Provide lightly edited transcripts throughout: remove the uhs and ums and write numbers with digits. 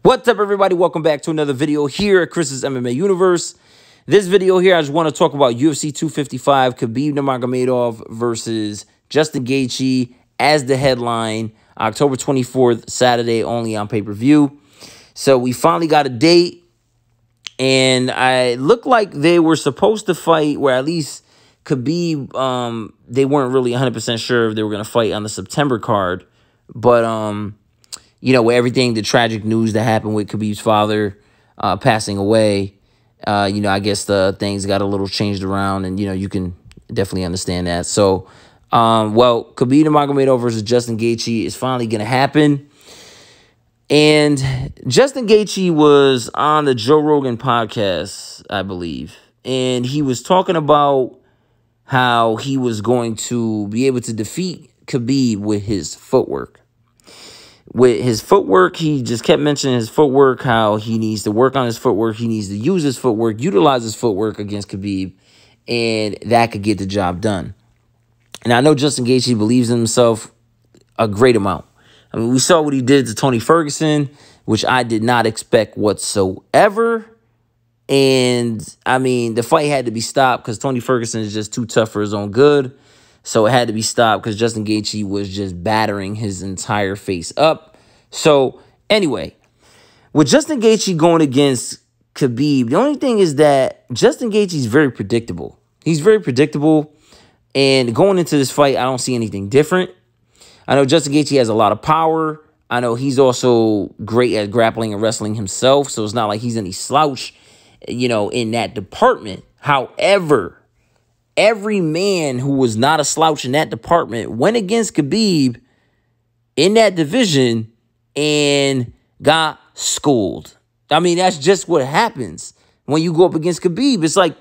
What's up, everybody? Welcome back to another video here at Chris's MMA Universe. This video here, I just want to talk about UFC 255, Khabib Nurmagomedov versus Justin Gaethje as the headline, October 24th, Saturday, only on pay-per-view. So we finally got a date, and it looked like they were supposed to fight, where at least Khabib, they weren't really 100% sure if they were going to fight on the September card, but you know, with everything, the tragic news that happened with Khabib's father passing away, you know, I guess the things got a little changed around, and, you know, you can definitely understand that. So, well, Khabib Nurmagomedov versus Justin Gaethje is finally going to happen. And Justin Gaethje was on the Joe Rogan podcast, I believe, and he was talking about how he was going to be able to defeat Khabib with his footwork. With his footwork, he just kept mentioning his footwork, how he needs to work on his footwork. He needs to use his footwork, utilize his footwork against Khabib, and that could get the job done. And I know Justin Gaethje believes in himself a great amount. I mean, we saw what he did to Tony Ferguson, which I did not expect whatsoever. And, I mean, the fight had to be stopped because Tony Ferguson is just too tough for his own good. So it had to be stopped because Justin Gaethje was just battering his entire face up. So anyway, with Justin Gaethje going against Khabib, the only thing is that Justin Gaethje is very predictable. He's very predictable. And going into this fight, I don't see anything different. I know Justin Gaethje has a lot of power. I know he's also great at grappling and wrestling himself. So it's not like he's any slouch, you know, in that department. However, every man who was not a slouch in that department went against Khabib in that division and got schooled. I mean, that's just what happens when you go up against Khabib. It's like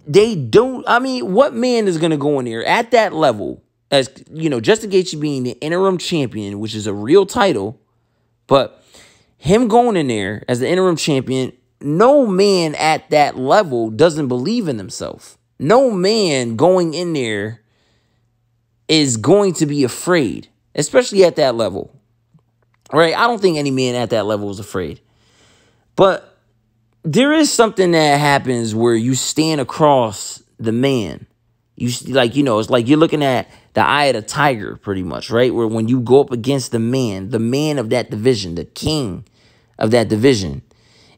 they don't, I mean, what man is going to go in there at that level, as, you know, Justin Gaethje being the interim champion, which is a real title, but him going in there as the interim champion, no man at that level doesn't believe in himself. No man going in there is going to be afraid, especially at that level, right? I don't think any man at that level is afraid. But there is something that happens where you stand across the man. You like, you know, it's like you're looking at the eye of the tiger pretty much, right? Where when you go up against the man of that division, the king of that division.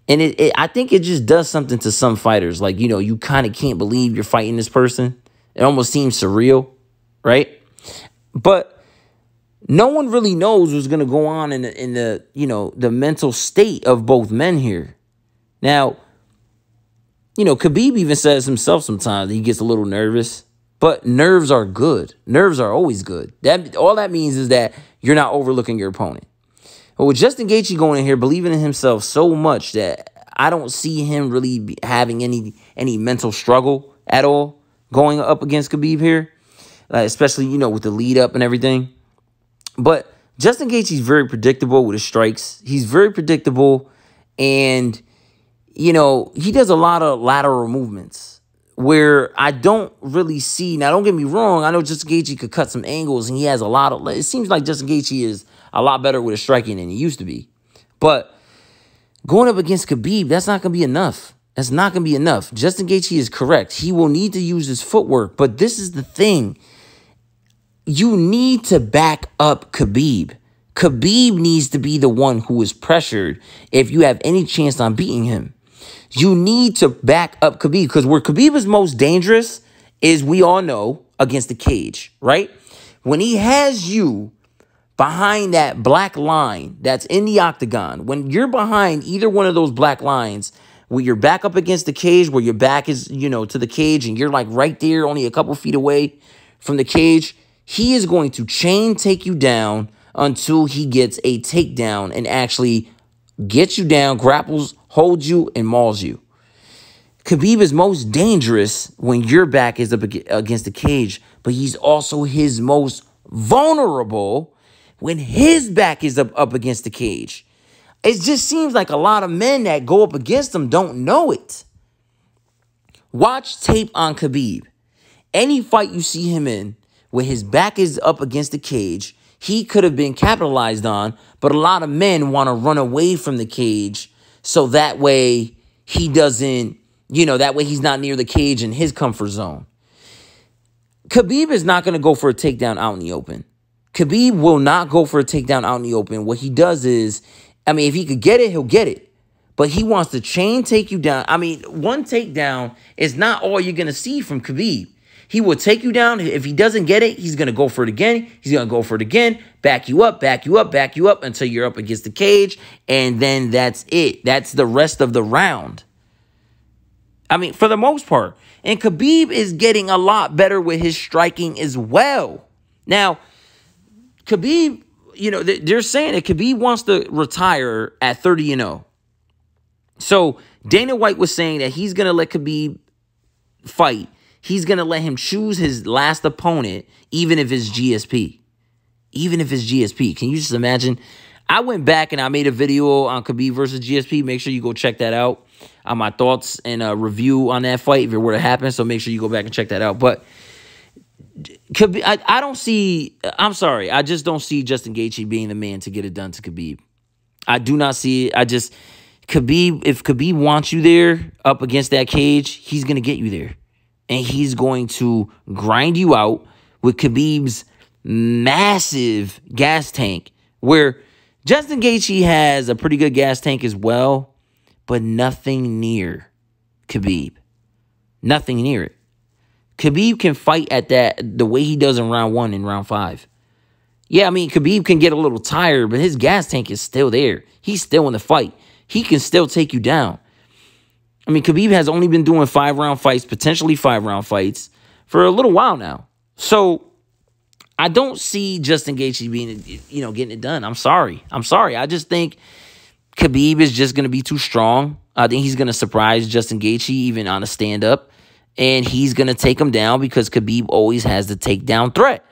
And I think it just does something to some fighters. Like, you know, you kind of can't believe you're fighting this person. It almost seems surreal, right? But no one really knows what's going to go on in the, you know, the mental state of both men here. Now, you know, Khabib even says himself sometimes he gets a little nervous. But nerves are good. Nerves are always good. All that means is that you're not overlooking your opponent. But with Justin Gaethje going in here, believing in himself so much that I don't see him really having any mental struggle at all going up against Khabib here, especially, you know, with the lead up and everything. But Justin Gaethje is very predictable with his strikes. He's very predictable, and, you know, he does a lot of lateral movements where I don't really see. Now, don't get me wrong. I know Justin Gaethje could cut some angles, and he has a lot of. It seems like Justin Gaethje is a lot better with his striking than he used to be. But going up against Khabib, that's not going to be enough. That's not going to be enough. Justin Gaethje is correct. He will need to use his footwork. But this is the thing. You need to back up Khabib. Khabib needs to be the one who is pressured if you have any chance on beating him. You need to back up Khabib, because where Khabib is most dangerous is, we all know, against the cage, right? When he has you behind that black line that's in the octagon, when you're behind either one of those black lines, where you're back up against the cage, where your back is, you know, to the cage, and you're like right there, only a couple feet away from the cage, he is going to chain take you down until he gets a takedown and actually gets you down, grapples, holds you, and mauls you. Khabib is most dangerous when your back is up against the cage, but he's also his most vulnerable when his back is up against the cage. It just seems like a lot of men that go up against him don't know it. Watch tape on Khabib. Any fight you see him in, where his back is up against the cage, he could have been capitalized on, but a lot of men want to run away from the cage so that way he doesn't, that way he's not near the cage in his comfort zone. Khabib is not going to go for a takedown out in the open. Khabib will not go for a takedown out in the open. What he does is, if he could get it, he'll get it. But he wants to chain take you down. One takedown is not all you're going to see from Khabib. He will take you down. If he doesn't get it, he's going to go for it again. He's going to go for it again, back you up, back you up, back you up until you're up against the cage. And then that's it. That's the rest of the round. For the most part. And Khabib is getting a lot better with his striking as well. Now, Khabib, they're saying that Khabib wants to retire at 30-0. So Dana White was saying that he's going to let Khabib fight. He's going to let him choose his last opponent, even if it's GSP. Even if it's GSP. Can you just imagine? I went back and I made a video on Khabib versus GSP. Make sure you go check that out. On my thoughts and a review on that fight if it were to happen. So make sure you go back and check that out. But Khabib, I don't see, I'm sorry, I just don't see Justin Gaethje being the man to get it done to Khabib. I do not see it. Khabib, if Khabib wants you there up against that cage, he's going to get you there. And he's going to grind you out with Khabib's massive gas tank, where Justin Gaethje has a pretty good gas tank as well, but nothing near Khabib. Nothing near it. Khabib can fight at the way he does in round 1 and round 5. Yeah, Khabib can get a little tired, but his gas tank is still there. He's still in the fight. He can still take you down. Khabib has only been doing 5-round fights, potentially 5-round fights, for a little while now. So I don't see Justin Gaethje being, getting it done. I'm sorry. I just think Khabib is just going to be too strong. I think he's going to surprise Justin Gaethje even on a stand-up. And he's going to take him down because Khabib always has the takedown threat.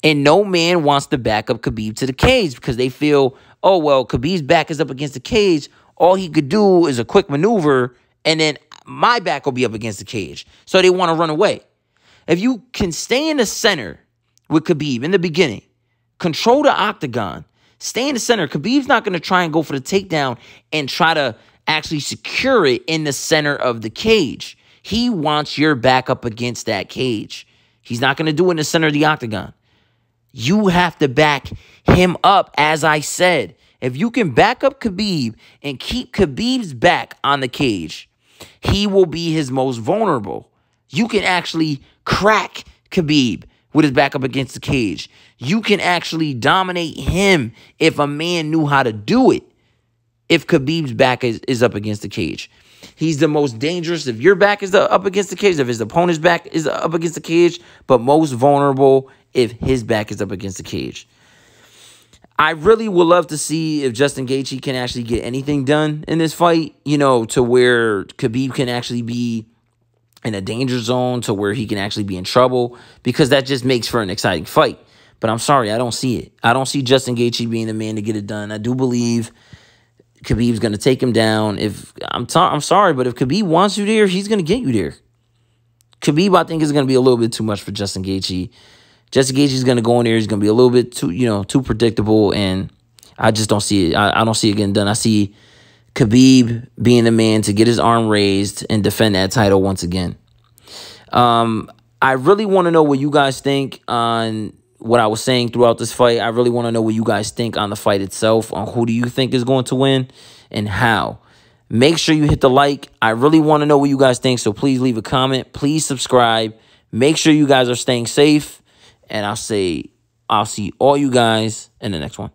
And no man wants to back up Khabib to the cage because they feel, oh, well, Khabib's back is up against the cage. All he could do is a quick maneuver, and then my back will be up against the cage. So they want to run away. If you can stay in the center with Khabib in the beginning, control the octagon, stay in the center. Khabib's not going to try and go for the takedown and try to actually secure it in the center of the cage. He wants your back up against that cage. He's not going to do it in the center of the octagon. You have to back him up, as I said. If you can back up Khabib and keep Khabib's back on the cage, he will be his most vulnerable. You can actually crack Khabib with his back up against the cage. You can actually dominate him if a man knew how to do it. If Khabib's back is up against the cage. He's the most dangerous if your back is up against the cage, if his opponent's back is up against the cage, but most vulnerable if his back is up against the cage. I really would love to see if Justin Gaethje can actually get anything done in this fight, to where Khabib can actually be in a danger zone, to where he can actually be in trouble, because that just makes for an exciting fight. But I'm sorry, I don't see it. I don't see Justin Gaethje being the man to get it done. I do believe Khabib's going to take him down. I'm sorry, but if Khabib wants you there, he's going to get you there. Khabib, I think, is going to be a little bit too much for Justin Gaethje. Justin Gaethje is going to go in there. He's going to be a little bit too predictable, and I just don't see it. I don't see it getting done. I see Khabib being the man to get his arm raised and defend that title once again. I really want to know what you guys think on what I was saying throughout this fight. I really want to know what you guys think on the fight itself, on who do you think is going to win and how. Make sure you hit the like. I really want to know what you guys think, so please leave a comment. Please subscribe. Make sure you guys are staying safe, and I'll see all you guys in the next one.